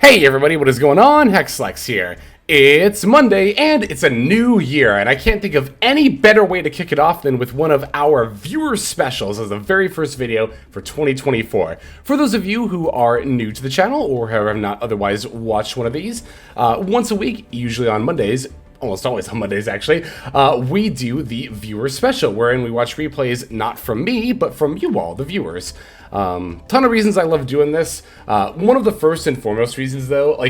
Hey everybody, what is going on? Hexlex here. It's Monday and it's a new year, and I can't think of any better way to kick it off than with one of our viewer specials as the very first video for 2024. For those of you who are new to the channel or have not otherwise watched one of these, once a week, usually on Mondays, almost always on Mondays actually, we do the viewer special, wherein we watch replays not from me, but from you all, the viewers. Ton of reasons I love doing this. One of the first and foremost reasons though,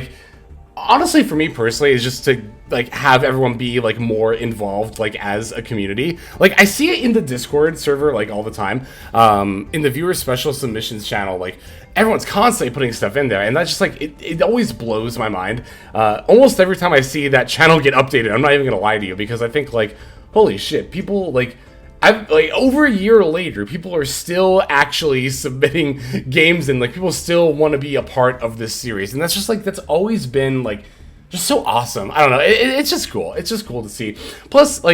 honestly for me personally, is just to have everyone be more involved as a community. I see it in the Discord server all the time, in the viewer special submissions channel. Everyone's constantly putting stuff in there, and that's just it always blows my mind. Almost every time I see that channel get updated, I'm not even gonna lie to you, because I think holy shit, people over a year later, people are still actually submitting games, and people still want to be a part of this series, and that's just that's always been just so awesome. I don't know. It's just cool. It's just cool to see. Plus,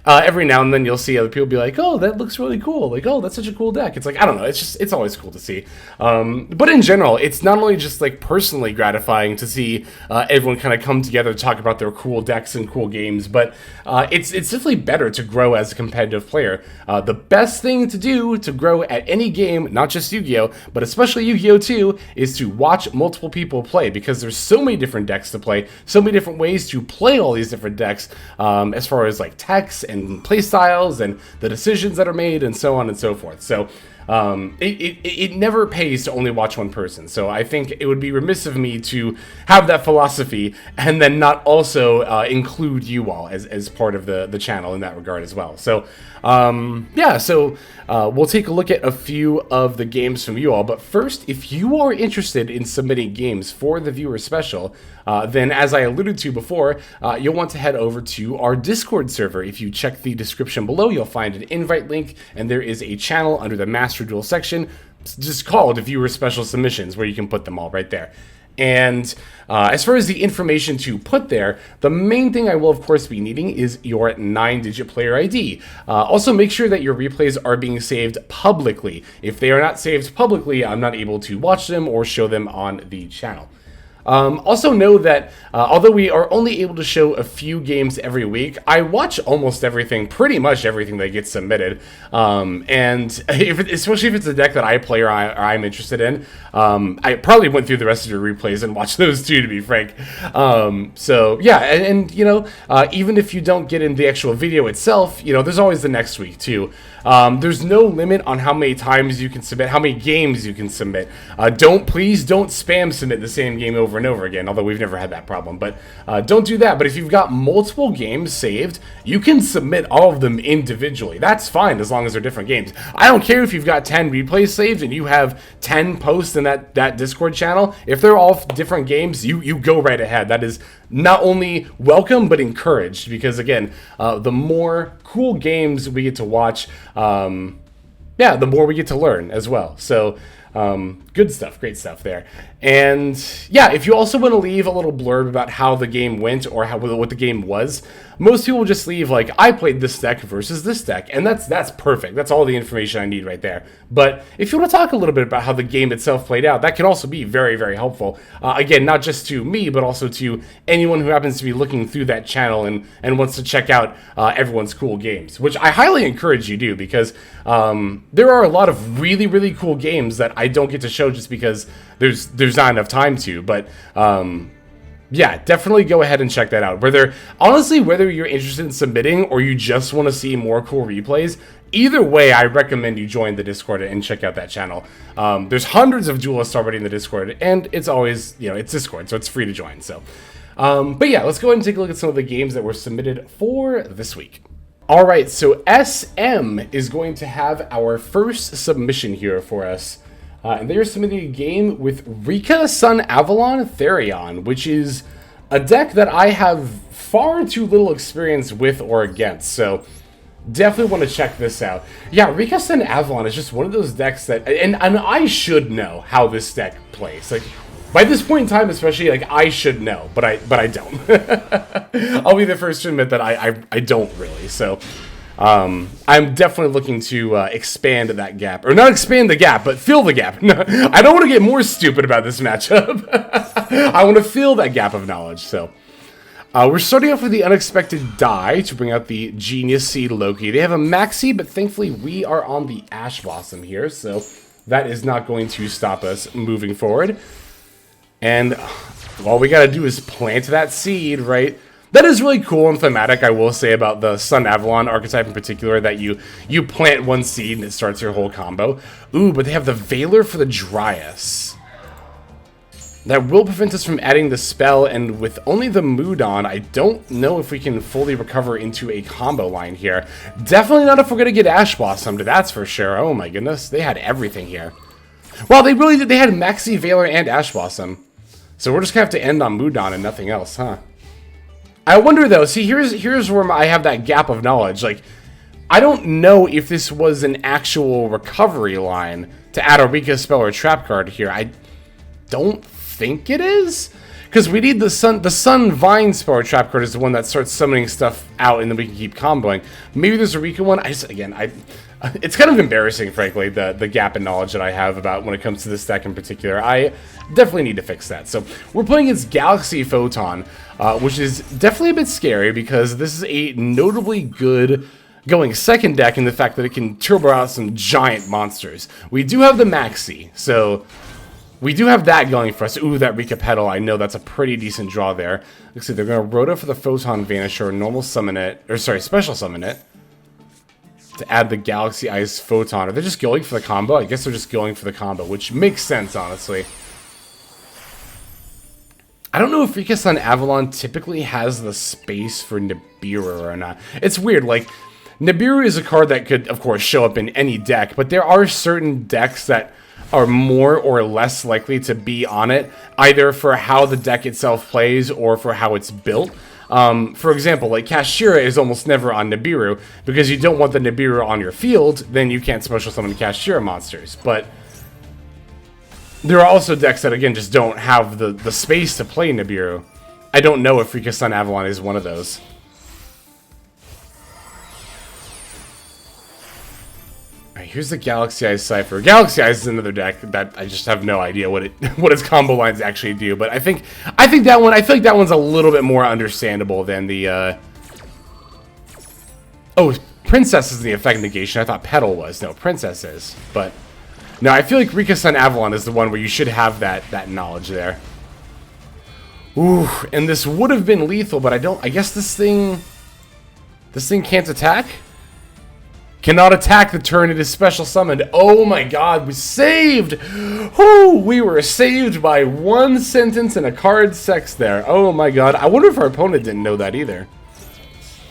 every now and then you'll see other people be like, "Oh, that looks really cool." Oh, that's such a cool deck. It's I don't know. It's always cool to see. But in general, it's not only just personally gratifying to see everyone kind of come together to talk about their cool decks and cool games, but it's definitely better to grow as a competitive player. The best thing to do to grow at any game, not just Yu-Gi-Oh, but especially Yu-Gi-Oh 2, is to watch multiple people play, because there's so many different decks to play. So many different ways to play all these different decks, as far as techs and play styles and the decisions that are made and so on and so forth. So it never pays to only watch one person. So I think it would be remiss of me to have that philosophy and then not also include you all as part of the channel in that regard as well. So yeah, so we'll take a look at a few of the games from you all. But first, if you are interested in submitting games for the viewer special, then as I alluded to before, you'll want to head over to our Discord server. If you check the description below, you'll find an invite link, and there is a channel under the Master Duel section just called Viewer Special Submissions, where you can put them all right there. And as far as the information to put there, the main thing I will of course be needing is your 9-digit player ID. Also make sure that your replays are being saved publicly. If they are not saved publicly, I'm not able to watch them or show them on the channel. Also know that although we are only able to show a few games every week, I watch almost everything, pretty much everything that gets submitted. And especially if it's a deck that I play or I'm interested in, I probably went through the rest of your replays and watched those too, to be frank. So yeah, and even if you don't get in the actual video itself, there's always the next week too. There's no limit on how many times you can submit, how many games you can submit. Please don't spam submit the same game over and over again, although we've never had that problem, but don't do that. But if you've got multiple games saved, you can submit all of them individually. That's fine, as long as they're different games. I don't care if you've got 10 replays saved and you have 10 posts in that Discord channel. If they're all different games, you go right ahead. That is not only welcome, but encouraged, because again, the more cool games we get to watch, yeah, the more we get to learn as well. So good stuff, great stuff there. And yeah, if you also want to leave a little blurb about how the game went or what the game was, most people just leave I played this deck versus this deck, and that's perfect. That's all the information I need right there. But if you want to talk a little bit about how the game itself played out, that can also be very, very helpful. Again, not just to me, but also to anyone who happens to be looking through that channel and wants to check out everyone's cool games, which I highly encourage you do, because there are a lot of really, really cool games that I don't get to show just because there's not enough time to. But yeah, definitely go ahead and check that out. Whether you're interested in submitting or you just want to see more cool replays, either way, I recommend you join the Discord and check out that channel. There's hundreds of duelists already in the Discord, and it's always, it's Discord, so it's free to join. So, but yeah, let's go ahead and take a look at some of the games that were submitted for this week. All right, so SM is going to have our first submission here for us. And they are submitting a game with Rika Sun Avalon Therion, which is a deck that I have far too little experience with or against. So definitely want to check this out. Yeah, Rika Sun Avalon is just one of those decks that, and I should know how this deck plays. By this point in time, especially, I should know, but I don't. I'll be the first to admit that I don't really. So I'm definitely looking to expand that gap. Or not expand the gap, but fill the gap. No, I don't want to get more stupid about this matchup. I want to fill that gap of knowledge, so... we're starting off with the Unexpected Die to bring out the Genius Seed Loki. They have a Maxi, but thankfully we are on the Ash Blossom here, so that is not going to stop us moving forward. And all we gotta do is plant that seed, right? That is really cool and thematic, I will say, about the Sun Avalon archetype in particular, that you plant one seed and it starts your whole combo. Ooh, but they have the Veiler for the Dryas. That will prevent us from adding the spell, and with only the mood on, I don't know if we can fully recover into a combo line here. Definitely not if we're going to get Ash Blossomed, that's for sure. Oh my goodness, they had everything here. Well, they really did. They had Maxi, Veiler, and Ash Blossom. So we're just going to have to end on mood on and nothing else, huh? I wonder though, see, here's where I have that gap of knowledge. Like, I don't know if this was an actual recovery line to add a Rika spell or trap card here. I don't think it is, because we need the sun vine spell or trap card is the one that starts summoning stuff out and then we can keep comboing. Maybe there's a Rika one. It's kind of embarrassing, frankly, the gap in knowledge that I have about when it comes to this deck in particular. I definitely need to fix that. So we're playing against Galaxy Photon, which is definitely a bit scary because this is a notably good going second deck in the fact that it can turbo out some giant monsters. We do have the Maxi, so we do have that going for us. Ooh, that Rika Petal, I know that's a pretty decent draw there. Looks like they're going to Rhoda for the Photon Vanisher, normal summon it, or sorry, special summon it, to add the Galaxy Eyes Photon. Are they just going for the combo? I guess they're just going for the combo, which makes sense, honestly. I don't know if Rika Sun Avalon typically has the space for Nibiru or not. It's weird, like, Nibiru is a card that could, of course, show up in any deck, but there are certain decks that are more or less likely to be on it, either for how the deck itself plays or for how it's built. For example, like Kashira is almost never on Nibiru, because you don't want the Nibiru on your field, then you can't special summon Kashira monsters. But there are also decks that, again, just don't have the space to play Nibiru. I don't know if Rika Sun Avalon is one of those. Here's the Galaxy Eyes Cypher. Galaxy Eyes is another deck that I just have no idea what its combo lines actually do. But I think that one, I feel like that one's a little bit more understandable than the oh, Princess is the effect negation. I thought Petal was. No, Princess is. But no, I feel like Rika Sun Avalon is the one where you should have that knowledge there. Ooh, and this would have been lethal, but I guess this thing can't attack. Cannot attack the turn it is special summoned. Oh my god, we saved! Whoo! We were saved by one sentence and a card sex there. Oh my god. I wonder if our opponent didn't know that either.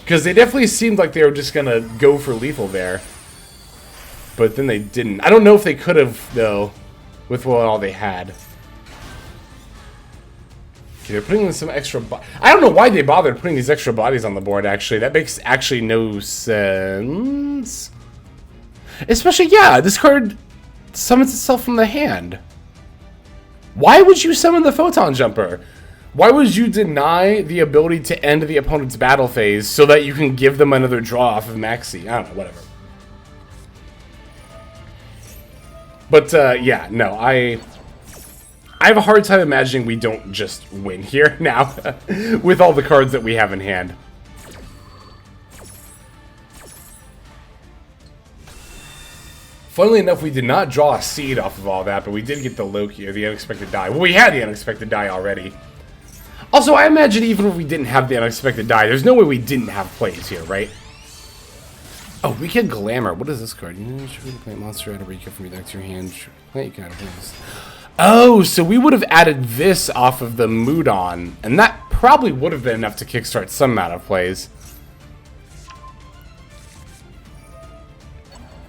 Because they definitely seemed like they were just gonna go for lethal there. But then they didn't. I don't know if they could have, though, with what all they had. Okay, they're putting in some extra... I don't know why they bothered putting these extra bodies on the board, actually. That makes actually no sense. Especially, yeah, this card summons itself from the hand. Why would you summon the Photon Jumper? Why would you deny the ability to end the opponent's battle phase so that you can give them another draw off of Maxi? I don't know, whatever. But, yeah, no, I have a hard time imagining we don't just win here now with all the cards that we have in hand. Funnily enough, we did not draw a seed off of all that, but we did get the Loki, or the Unexpected Die. Well, we had the Unexpected Die already. Also, I imagine even if we didn't have the Unexpected Die, there's no way we didn't have plays here, right? Oh, Weekend Glamour. What is this card? You should play a monster out of Rika from your deck to your hand. You can add a Oh, so we would have added this off of the Mood On, and that probably would have been enough to kickstart some amount of plays.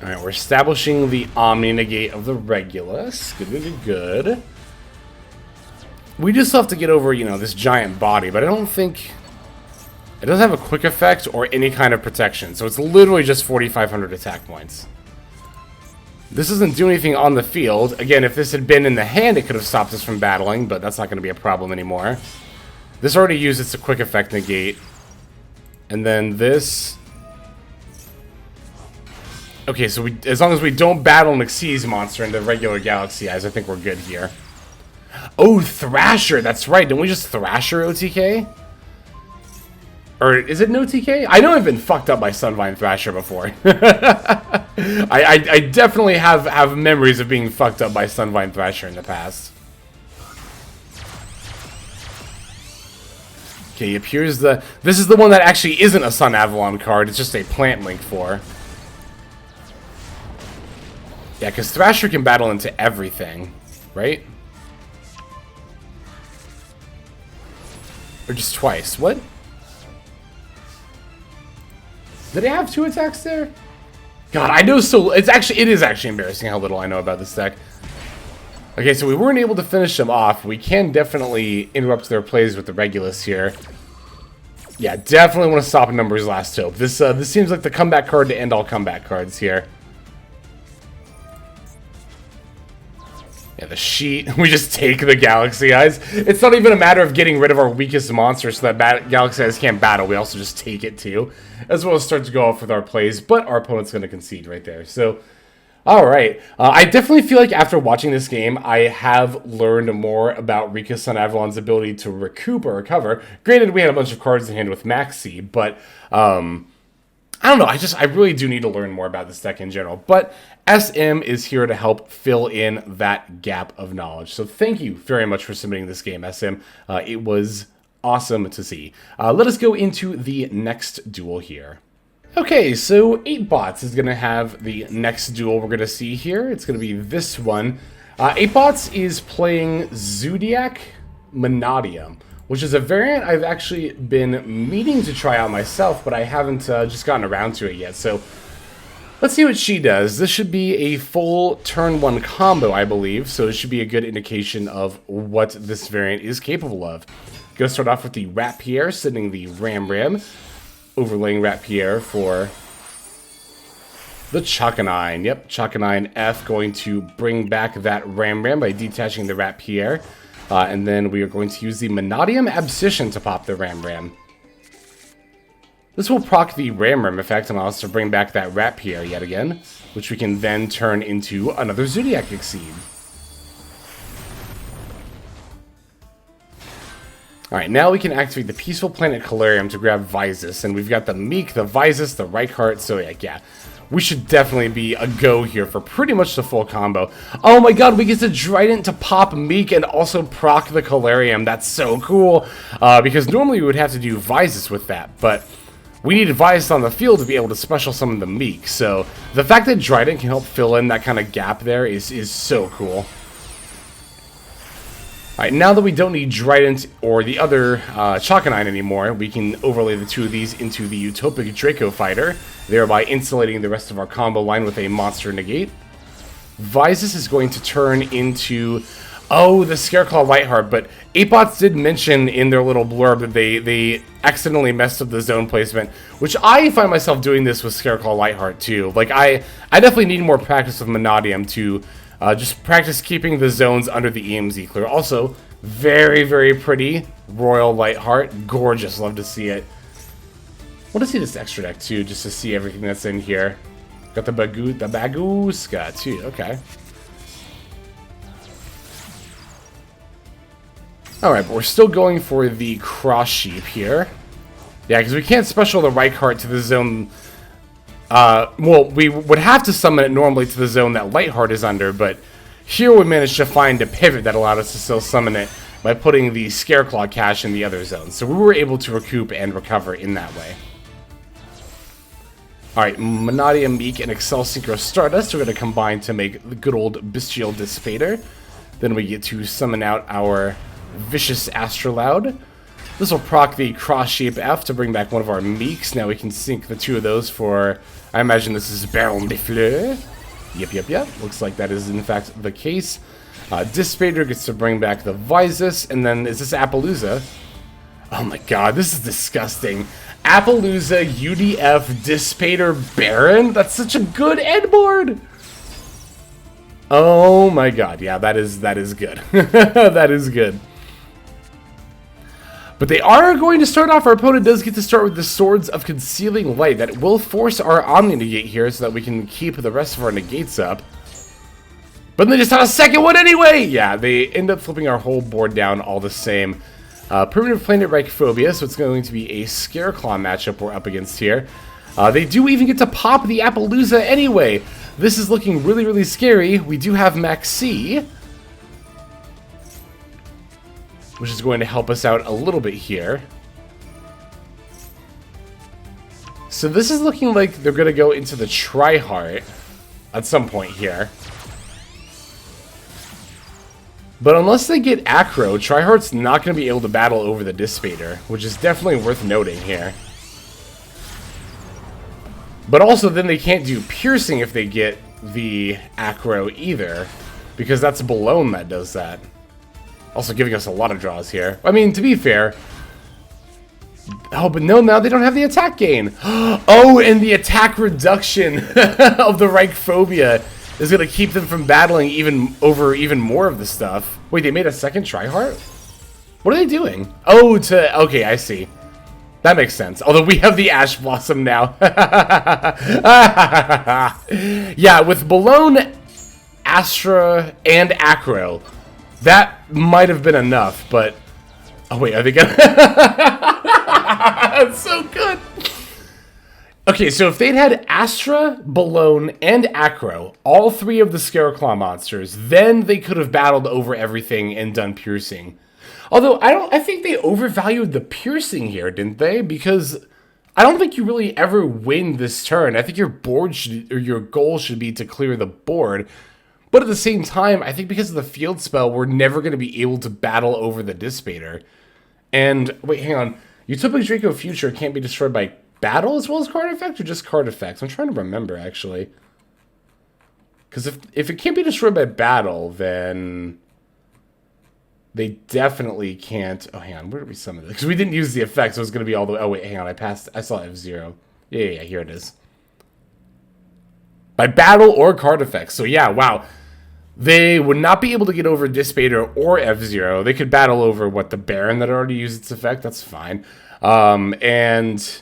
Alright, we're establishing the Omni Negate of the Regulus. Good, good, good, good. We just have to get over, you know, this giant body, but I don't think... It doesn't have a quick effect or any kind of protection, so it's literally just 4,500 attack points. This doesn't do anything on the field. Again, if this had been in the hand, it could have stopped us from battling, but that's not going to be a problem anymore. This already used its quick effect negate. And then this... Okay, so as long as we don't battle an Xyz monster into regular Galaxy Eyes, I think we're good here. Oh, Thrasher, that's right. Didn't we just Thrasher OTK? Or is it no TK? I know I've been fucked up by Sunvine Thrasher before. I definitely have memories of being fucked up by Sunvine Thrasher in the past. Okay, yep, here's the... This is the one that actually isn't a Sun Avalon card. It's just a plant link for. Yeah, because Thrasher can battle into everything, right? Or just twice. What? Did it have 2 attacks there? God, I know so... It is actually embarrassing how little I know about this deck. Okay, so we weren't able to finish them off. We can definitely interrupt their plays with the Regulus here. Yeah, definitely want to stop Numbers Last Hope. This seems like the comeback card to end all comeback cards here. Yeah, the sheet. We just take the Galaxy Eyes. It's not even a matter of getting rid of our weakest monster so that Galaxy Eyes can't battle. We also just take it too. As well as start to go off with our plays, but our opponent's going to concede right there. So, alright. I definitely feel like after watching this game, I have learned more about Rika Sun Avalon's ability to recoup or recover. Granted, we had a bunch of cards in hand with Maxi, but I don't know, I really do need to learn more about this deck in general. But SM is here to help fill in that gap of knowledge. So thank you very much for submitting this game, SM. It was awesome to see. Let us go into the next duel here. Okay, so 8bots is going to have the next duel we're going to see here. It's going to be this one. 8bots is playing Zodiac Manium, which is a variant I've actually been meaning to try out myself, but I haven't just gotten around to it yet. So let's see what she does. This should be a full turn 1 combo, I believe, so it should be a good indication of what this variant is capable of. Gonna start off with the Rat Pierre, sending the Ram, overlaying Rat Pierre for the Chakanine. Yep, Chakanine F going to bring back that Ram by detaching the Rat Pierre. And then we are going to use the Manadium Abscission to pop the Ram. This will proc the Ram effect and allow us to bring back that Rat Pierre yet again, which we can then turn into another Zodiac Exceed. Alright, now we can activate the Peaceful Planet Calarium to grab Vysis, and we've got the Meek, the Vysis, the Reichart, so yeah. We should definitely be a go here for pretty much the full combo. Oh my god, we get the Trident to pop Meek and also proc the Calarium. That's so cool. Because normally we would have to do Vysis with that, but we needed Vysis on the field to be able to special summon the Meek. So the fact that Trident can help fill in that kind of gap there is so cool. Alright, now that we don't need Trident or the other Chakanine anymore, we can overlay the 2 of these into the Utopic Draco Fighter, thereby insulating the rest of our combo line with a Monster Negate. Vysis is going to turn into, oh, the Scareclaw Lightheart, but 8bots did mention in their little blurb that they accidentally messed up the zone placement, which I find myself doing this with Scareclaw Lightheart too. Like, I definitely need more practice with Manadium to just practice keeping the zones under the EMZ clear. Also, very, very pretty Royal Lightheart. Gorgeous. Love to see it. I want to see this extra deck, too, just to see everything that's in here. Got the Baguska, too. Okay. Alright, but we're still going for the Cross Sheep here. Yeah, because we can't special the Reichart to the zone... well, we would have to summon it normally to the zone that Lightheart is under, but here we managed to find a pivot that allowed us to still summon it by putting the Scareclaw cache in the other zone. So we were able to recoup and recover in that way. Alright, Manadium, Meek, and Excel Synchro Stardust are going to combine to make the good old Bestial Dissipator. Then we get to summon out our Vicious Astrolaud. This will proc the Cross Shape F to bring back one of our Meeks. Now we can sync the 2 of those for, I imagine this is Baron de Fleur. Yep. Looks like that is in fact the case. Dissipator gets to bring back the Vysis, and then is this Appaloosa? Oh my god, this is disgusting. Appaloosa, UDF, Dissipator, Baron? That's such a good end board! Oh my god, yeah, that is good. That is good. But they are going to start off. Our opponent does get to start with the Swords of Concealing Light. That will force our Omni Negate here so that we can keep the rest of our negates up. But they just had a second one anyway! Yeah, they end up flipping our whole board down all the same. Primitive Planet Reichphobia, so it's going to be a Scareclaw matchup we're up against here. They do even get to pop the Appaloosa anyway. This is looking really, really scary. We do have Maxi, which is going to help us out a little bit here. So this is looking like they're going to go into the Tri-Heart at some point here. But unless they get Acro, Tri-Heart's not going to be able to battle over the Dissipator, which is definitely worth noting here. But also then they can't do Piercing if they get the Acro either, because that's Balone that does that. Also giving us a lot of draws here. I mean, to be fair... Oh, but no, now they don't have the attack gain. Oh, and the attack reduction of the Reichphobia is going to keep them from battling even more of the stuff. Wait, they made a second Tri-Heart? What are they doing? Oh, okay, I see. That makes sense. Although we have the Ash Blossom now. Yeah, with Balone, Astra, and Acro, that might have been enough, but... Oh, wait, are they gonna... That's so good! Okay, so if they'd had Astra, Balone, and Acro, all three of the Scareclaw monsters, then they could have battled over everything and done Piercing. Although, I think they overvalued the Piercing here, didn't they? Because I don't think you really ever win this turn. I think your board should, or your goal should be to clear the board. But at the same time, I think because of the field spell, we're never going to be able to battle over the Dissipator. And, wait, hang on. Utopic Draco Future can't be destroyed by battle as well as card effect, or just card effects? I'm trying to remember, actually. Because if it can't be destroyed by battle, then they definitely can't... Oh, hang on. Where did we summon this? Because we didn't use the effect, so it's going to be all the way... Oh, wait, hang on. I saw F0. Yeah, here it is. By battle or card effects. So, yeah, wow. They would not be able to get over Dissipator or F0. They could battle over, what, the Baron that already used its effect? That's fine. And...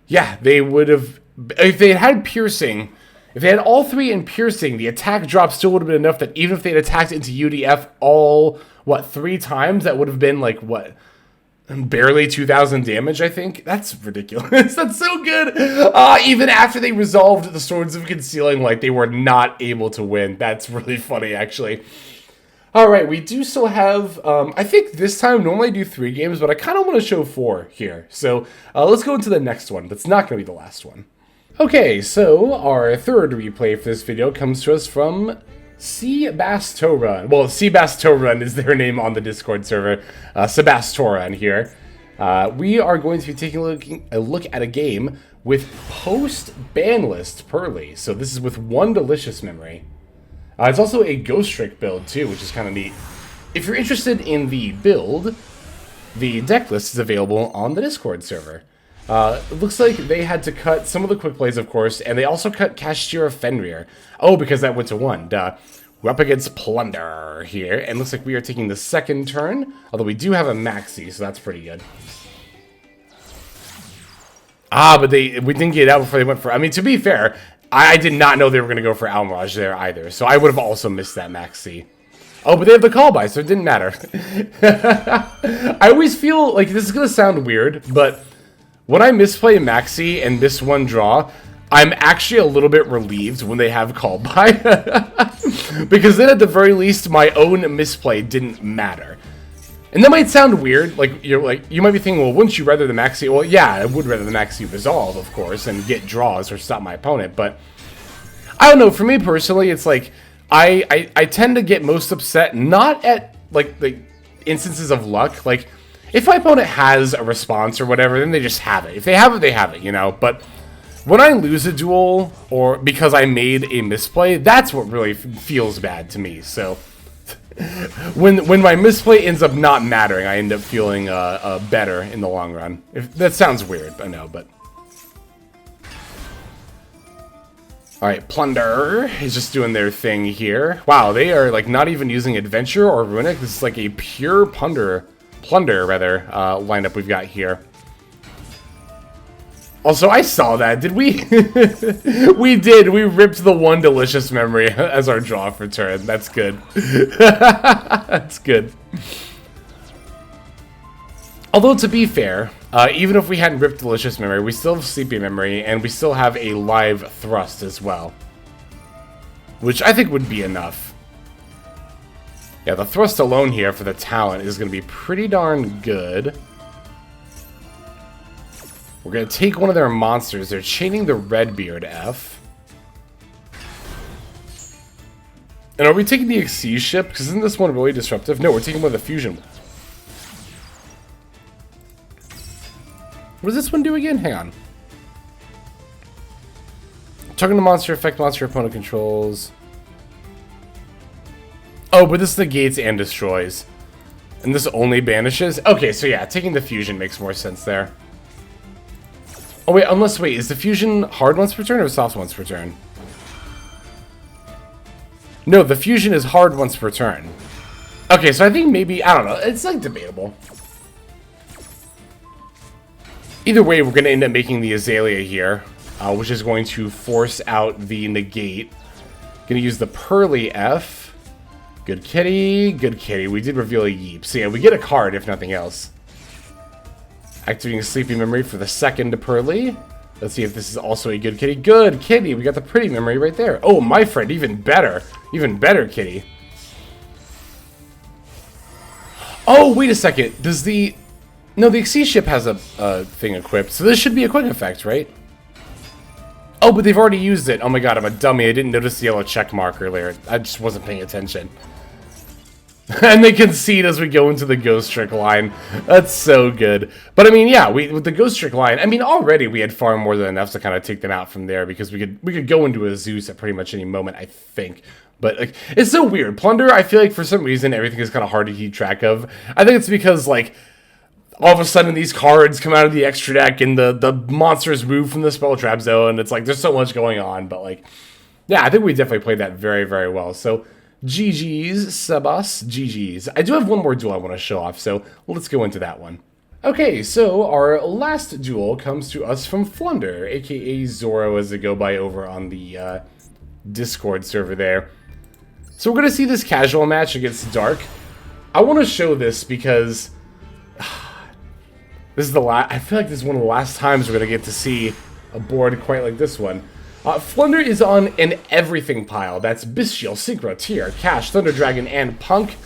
yeah, they would have... If they had Piercing... If they had all three in Piercing, the attack drop still would have been enough that even if they had attacked into UDF all, what, 3 times, that would have been, like, what, barely 2,000 damage, I think? That's ridiculous. That's so good! Even after they resolved the Swords of Concealing Light, they were not able to win. That's really funny, actually. Alright, we do still have, I think this time, normally I do 3 games, but I kind of want to show 4 here. So, let's go into the next one. That's not going to be the last one. Okay, so our third replay for this video comes to us from Sebastoran. Well, Sebastoran is their name on the Discord server. Sebastoran here. We are going to be taking a look at a game with post-ban list Purrely. So this is with 1 Delicious Memory. It's also a Ghost Trick build too, which is kind of neat. If you're interested in the build, the deck list is available on the Discord server. It looks like they had to cut some of the quick plays, of course, and they also cut Cashier of Fenrir. Oh, because that went to 1. Duh. We're up against Plunder here, and looks like we are taking the second turn, although we do have a Maxi, so that's pretty good. But we didn't get it out before they went for... I mean, to be fair, I did not know they were going to go for Almirage there either, so I would have also missed that Maxi. Oh, but they have the call by, so it didn't matter. I always feel like this is going to sound weird, but... when I misplay Maxi and miss 1 draw, I'm actually a little bit relieved when they have call by. Because then at the very least, my own misplay didn't matter. And that might sound weird, you might be thinking, well, wouldn't you rather the Maxi? Well, yeah, I would rather the Maxi resolve, of course, and get draws or stop my opponent, but I don't know, for me personally, it's like, I tend to get most upset, not at, like, the instances of luck, like, if my opponent has a response or whatever, then they just have it. If they have it, they have it, you know? But when I lose a duel, or because I made a misplay, that's what really feels bad to me. So, when my misplay ends up not mattering, I end up feeling better in the long run. That sounds weird, I know, but... Alright, Plunder is just doing their thing here. Wow, they are, like, not even using Adventure or Runic. This is like a pure Plunder Plunder, rather, lineup we've got here. Also, I saw that. Did we? We did. We ripped the one delicious memory as our draw for turn. That's good. That's good. Although, to be fair, even if we hadn't ripped delicious memory, we still have sleepy memory, and we still have a live thrust as well. Which I think would be enough. Yeah, the thrust alone here for the talent is going to be pretty darn good. We're going to take one of their monsters. They're chaining the Redbeard F. And are we taking the Xyz ship? Because isn't this one really disruptive? No, we're taking one of the fusion. What does this one do again? Hang on. Target the monster, affect monster opponent controls. Oh, but this negates and destroys. And this only banishes? Okay, so yeah, taking the fusion makes more sense there. Oh wait, wait, is the fusion hard once per turn or soft once per turn? No, the fusion is hard once per turn. Okay, so I think maybe, I don't know, it's like debatable. Either way, we're going to end up making the Azalea here, which is going to force out the negate. Going to use the Purrely F. Good kitty, good kitty. We did reveal a Yeep, so yeah, we get a card if nothing else. Activating Sleepy Memory for the second Purrely. Let's see if this is also a good kitty. Good kitty! We got the pretty memory right there. Oh, my friend, even better. Even better kitty. Oh, wait a second. Does the... No, the Xyz ship has a thing equipped, so this should be a quick effect, right? Oh, but they've already used it. Oh my god, I'm a dummy. I didn't notice the yellow check mark earlier. I just wasn't paying attention. And they concede as we go into the Ghost Trick line. That's so good. But I mean, yeah, with the Ghost Trick line, I mean, already we had far more than enough to kind of take them out from there because we could go into a Zeus at pretty much any moment, I think. But like, it's so weird. Plunder, I feel like for some reason everything is kind of hard to keep track of. I think it's because like all of a sudden these cards come out of the extra deck and the monsters move from the spell trap zone. It's like there's so much going on, but like, yeah, I think we definitely played that very, very well. So GG's, Sebas, GG's. I do have one more duel I want to show off, so let's go into that one. Okay, so our last duel comes to us from Plunder, aka Zoro as they go by over on the Discord server there. So we're going to see this casual match against Dark. I want to show this because this is the last. I feel like this is one of the last times we're going to get to see a board quite like this one. Plunder is on an everything pile. That's Bestial, Synchro, Tier, Cash, Thunder Dragon, and Punk.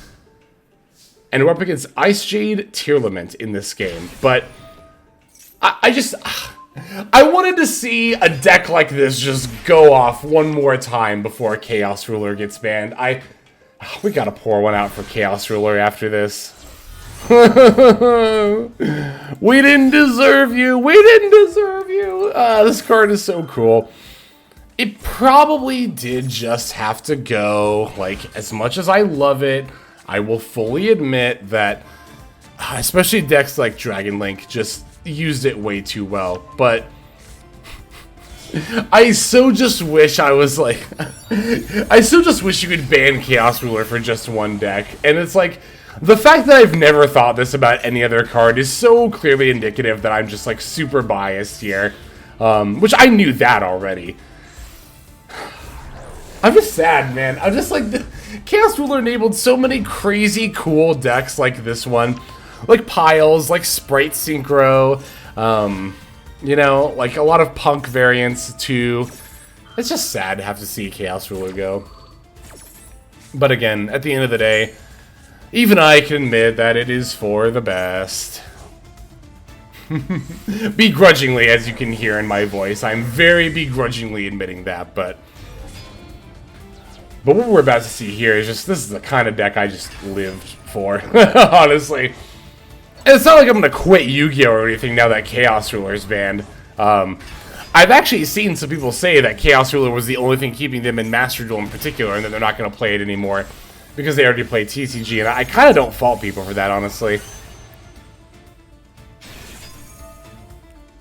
And we're up against Ice Jade, Tear Lament in this game. But I wanted to see a deck like this just go off one more time before Chaos Ruler gets banned. We gotta pour one out for Chaos Ruler after this. We didn't deserve you. We didn't deserve you. This card is so cool. It probably did just have to go. Like, as much as I love it, I will fully admit that, especially decks like Dragon Link, just used it way too well. But I so just wish I was like, I so just wish you could ban Chaos Ruler for just one deck. And it's like, the fact that I've never thought this about any other card is so clearly indicative that I'm just like super biased here. Which I knew that already. I'm just sad, man. I'm just like, Chaos Ruler enabled so many crazy cool decks like this one. Like Piles, like Sprite Synchro, you know, like a lot of Punk variants too. It's just sad to have to see Chaos Ruler go. But again, at the end of the day, even I can admit that it is for the best. Begrudgingly, as you can hear in my voice. I'm very begrudgingly admitting that, but what we're about to see here is just, this is the kind of deck I just lived for, honestly. And it's not like I'm going to quit Yu-Gi-Oh! Or anything now that Chaos Ruler is banned. I've actually seen some people say that Chaos Ruler was the only thing keeping them in Master Duel in particular, and that they're not going to play it anymore because they already play TCG, and I kind of don't fault people for that, honestly.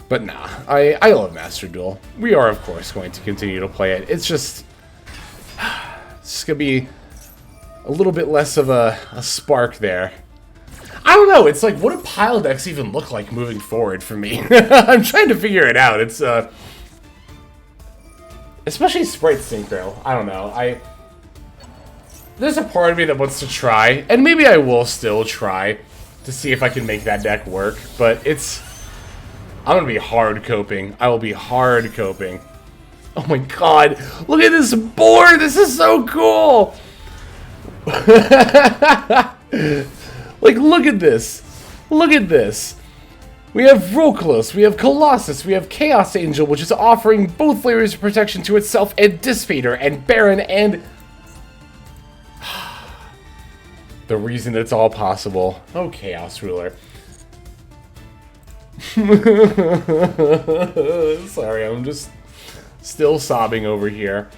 But nah, I love Master Duel. We are, of course, going to continue to play it. It's just, it's going to be a little bit less of a spark there. I don't know. It's like, what do pile decks even look like moving forward for me? I'm trying to figure it out. It's, especially Sprite Synchro. I don't know. There's a part of me that wants to try, and maybe I will still try to see if I can make that deck work, but I'm gonna be hard coping. I will be hard coping. Oh my god, look at this board! This is so cool! Like, look at this. Look at this. We have Volcalos, we have Colossus, we have Chaos Angel, which is offering both layers of protection to itself, and Dissipator, and Baron, and the reason it's all possible. Oh, Chaos Ruler. Sorry, I'm just still sobbing over here.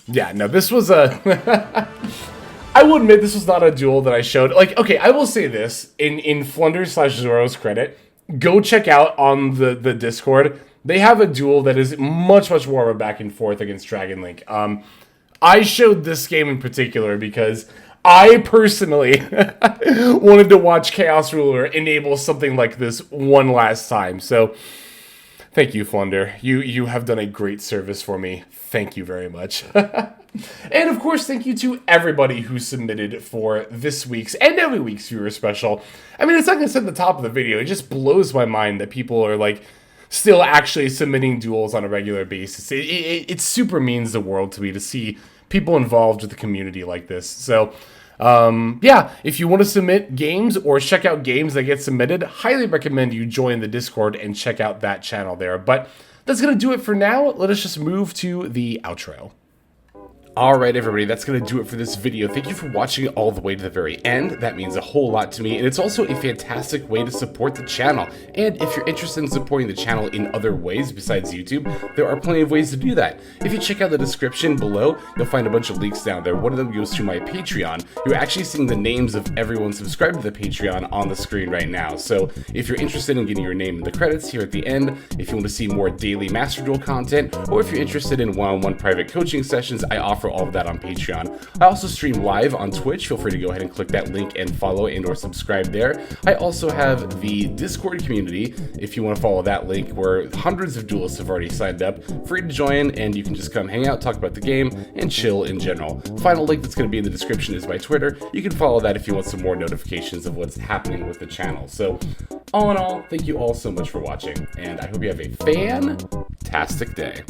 Yeah, no, this was a... I will admit this was not a duel that I showed. Like, okay, I will say this. In Plunder/Zoro's credit, go check out on the Discord. They have a duel that is much, much more of a back and forth against Dragon Link. I showed this game in particular because I personally wanted to watch Chaos Ruler enable something like this one last time. So, thank you, Plunder. You have done a great service for me. Thank you very much. And of course, thank you to everybody who submitted for this week's and every week's viewer special. I mean, it's not going to sit at the top of the video. It just blows my mind that people are like still actually submitting duels on a regular basis. It super means the world to me to see people involved with the community like this. So, yeah, if you want to submit games or check out games that get submitted, highly recommend you join the Discord and check out that channel there. But that's going to do it for now. Let us just move to the outro. Alright everybody, that's going to do it for this video. Thank you for watching it all the way to the very end. That means a whole lot to me, and it's also a fantastic way to support the channel. And if you're interested in supporting the channel in other ways besides YouTube, there are plenty of ways to do that. If you check out the description below, you'll find a bunch of links down there. One of them goes to my Patreon. You're actually seeing the names of everyone subscribed to the Patreon on the screen right now. So if you're interested in getting your name in the credits here at the end, if you want to see more daily Master Duel content, or if you're interested in one-on-one private coaching sessions, I offer all of that on Patreon. I also stream live on Twitch. Feel free to go ahead and click that link and follow and or subscribe there. I also have the Discord community, if you want to follow that link, where hundreds of duelists have already signed up. Free to join, and you can just come hang out, talk about the game, and chill in general. Final link that's going to be in the description is my Twitter. You can follow that if you want some more notifications of what's happening with the channel. So, all in all, thank you all so much for watching, and I hope you have a fantastic day.